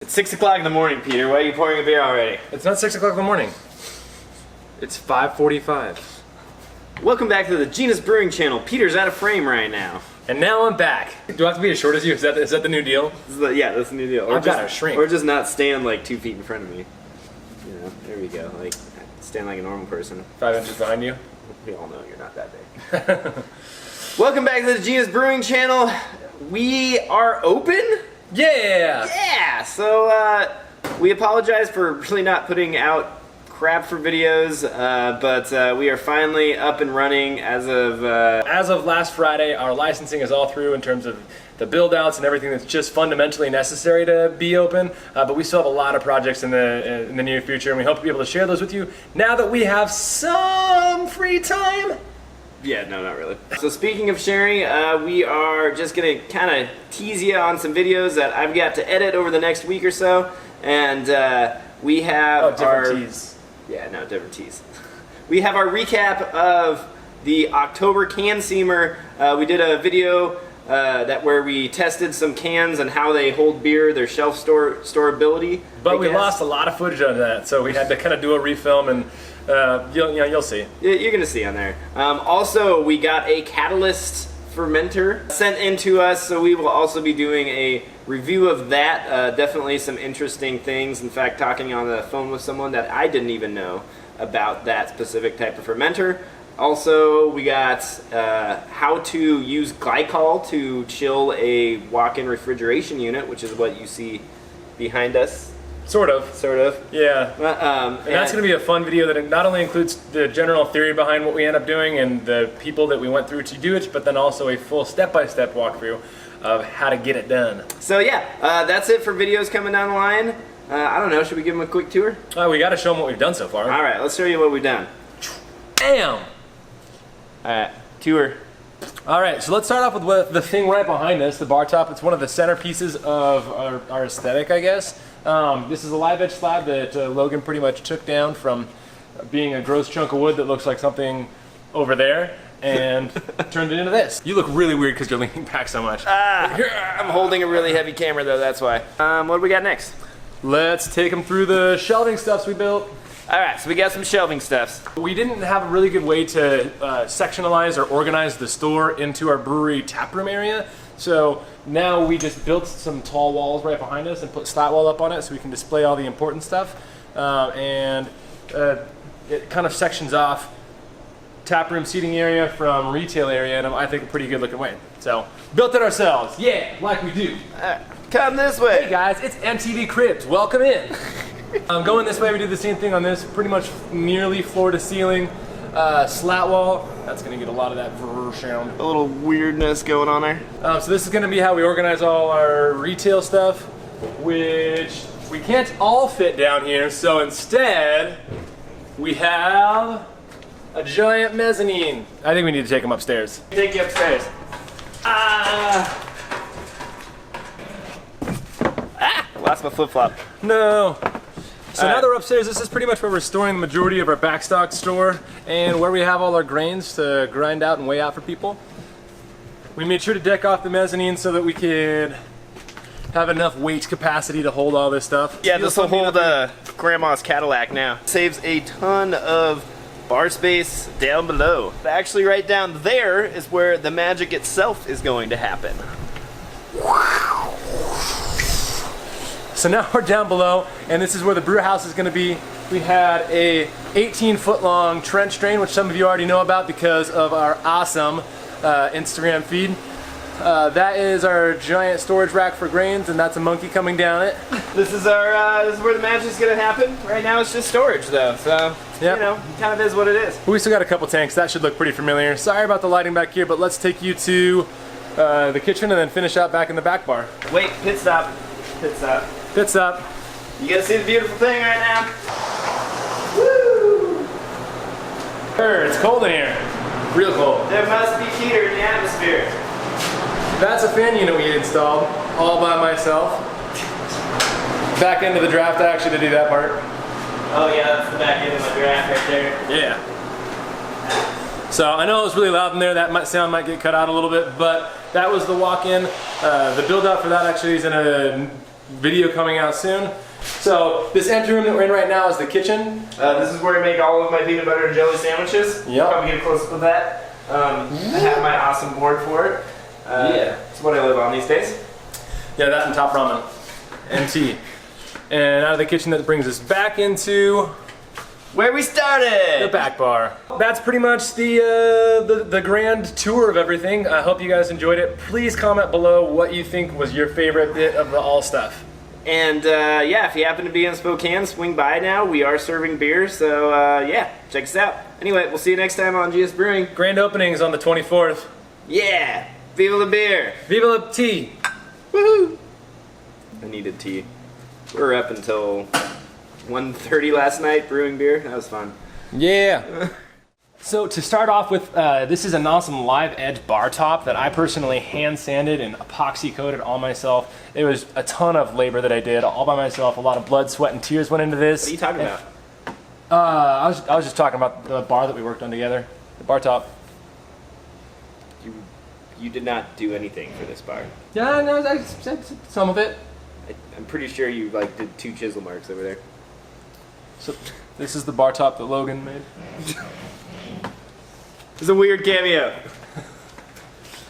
It's 6 o'clock in the morning, Peter. Why are you pouring a beer already? It's not 6 o'clock in the morning. It's 5:45. Welcome back to the Genus Brewing channel. Peter's out of frame right now. And now I'm back. Do I have to be as short as you? Is that the new deal? Yeah, that's the new deal. I've got to shrink. Or just not stand like 2 feet in front of me. You know, there we go. Like, stand like a normal person. 5 inches behind you? We all know you're not that big. Welcome back to the Genus Brewing channel. We are open? Yeah! Yeah! So, we apologize for really not putting out crap for videos, but we are finally up and running as of last Friday. Our licensing is all through in terms of the build-outs and everything that's just fundamentally necessary to be open, but we still have a lot of projects in the near future, and we hope to be able to share those with you now that we have some free time. Yeah, no, not really. So speaking of sharing, we are just gonna kind of tease you on some videos that I've got to edit over the next week or so, and we have different teas. Yeah, no, different teas. We have our recap of the October can seamer. We did a video where we tested some cans and how they hold beer, their shelf storability. But we lost a lot of footage on that, so we had to kind of do a refilm, and you'll see. You're gonna see on there. Also, we got a catalyst fermenter sent in to us, so we will also be doing a review of that. Definitely some interesting things. In fact, talking on the phone with someone that I didn't even know about that specific type of fermenter. Also, we got how to use glycol to chill a walk-in refrigeration unit, which is what you see behind us. Sort of. Yeah. And that's going to be a fun video that not only includes the general theory behind what we end up doing and the people that we went through to do it, but then also a full step-by-step walkthrough of how to get it done. So yeah, that's it for videos coming down the line. I don't know, should we give them a quick tour? We got to show them what we've done so far. All right, let's show you what we've done. Bam! All right, tour. All right, so let's start off with the thing right behind us, the bar top. It's one of the centerpieces of our aesthetic, I guess. This is a live edge slab that Logan pretty much took down from being a gross chunk of wood that looks like something over there and turned it into this. You look really weird because you're leaning back so much. I'm holding a really heavy camera though, that's why. What do we got next? Let's take them through the shelving stuffs we built. All right, so we got some shelving stuffs. We didn't have a really good way to sectionalize or organize the store into our brewery taproom area. So now we just built some tall walls right behind us and put slat wall up on it so we can display all the important stuff. It kind of sections off taproom seating area from retail area in, I think, a pretty good looking way. So built it ourselves. Yeah, like we do. Come this way. Hey guys, it's MTV Cribs. Welcome in. Going this way, we do the same thing on this, pretty much nearly floor to ceiling. Slat wall, that's going to get a lot of that sound. A little weirdness going on there. So this is going to be how we organize all our retail stuff, which we can't all fit down here, so instead we have a giant mezzanine. I think we need to take them upstairs. Take you upstairs. Lost my flip-flop. No. So now they're upstairs. This is pretty much where we're storing the majority of our backstock store and where we have all our grains to grind out and weigh out for people. We made sure to deck off the mezzanine so that we could have enough weight capacity to hold all this stuff. Yeah, this will hold Grandma's Cadillac now. Saves a ton of bar space down below. Actually, right down there is where the magic itself is going to happen. So now we're down below, and this is where the brew house is going to be. We had a 18-foot long trench drain, which some of you already know about because of our awesome Instagram feed. That is our giant storage rack for grains, and that's a monkey coming down it. This is our this is where the magic's going to happen. Right now it's just storage though, so yep. You know, kind of is what it is. We still got a couple tanks. That should look pretty familiar. Sorry about the lighting back here, but let's take you to the kitchen and then finish out back in the back bar. Wait, pit stop. Pit stop. Pit stop. You gotta see the beautiful thing right now. Woo! It's cold in here. Real cold. There must be heater in the atmosphere. That's a fan unit we installed all by myself. Back end of the draft actually to do that part. Oh yeah, that's the back end of my draft right there. Yeah. So I know it was really loud in there. That sound might get cut out a little bit, but that was the walk-in. The build-out for that actually is in a video coming out soon. So this empty room that we're in right now is the kitchen. This is where I make all of my peanut butter and jelly sandwiches. Yep. Probably get a close up of that. I have my awesome board for it. Yeah. It's what I live on these days. Yeah, that and top ramen and tea. And out of the kitchen, that brings us back into Where we started! the back bar. That's pretty much the grand tour of everything. I hope you guys enjoyed it. Please comment below what you think was your favorite bit of the all stuff. And yeah, if you happen to be in Spokane, swing by now. We are serving beer, so yeah, check us out. Anyway, we'll see you next time on Genus Brewing. Grand opening is on the 24th. Yeah! Viva la beer! Viva la tea! Woohoo! I needed tea. We were up until 1:30 last night brewing beer. That was fun. Yeah. So to start off with, this is an awesome live edge bar top that I personally hand sanded and epoxy coated all myself. It was a ton of labor that I did all by myself. A lot of blood, sweat, and tears went into this. What are you talking about? I was just talking about the bar that we worked on together, the bar top. You did not do anything for this bar. Yeah, no, I said some of it. I'm pretty sure you like did 2 chisel marks over there. So this is the bar top that Logan made. It's a weird cameo.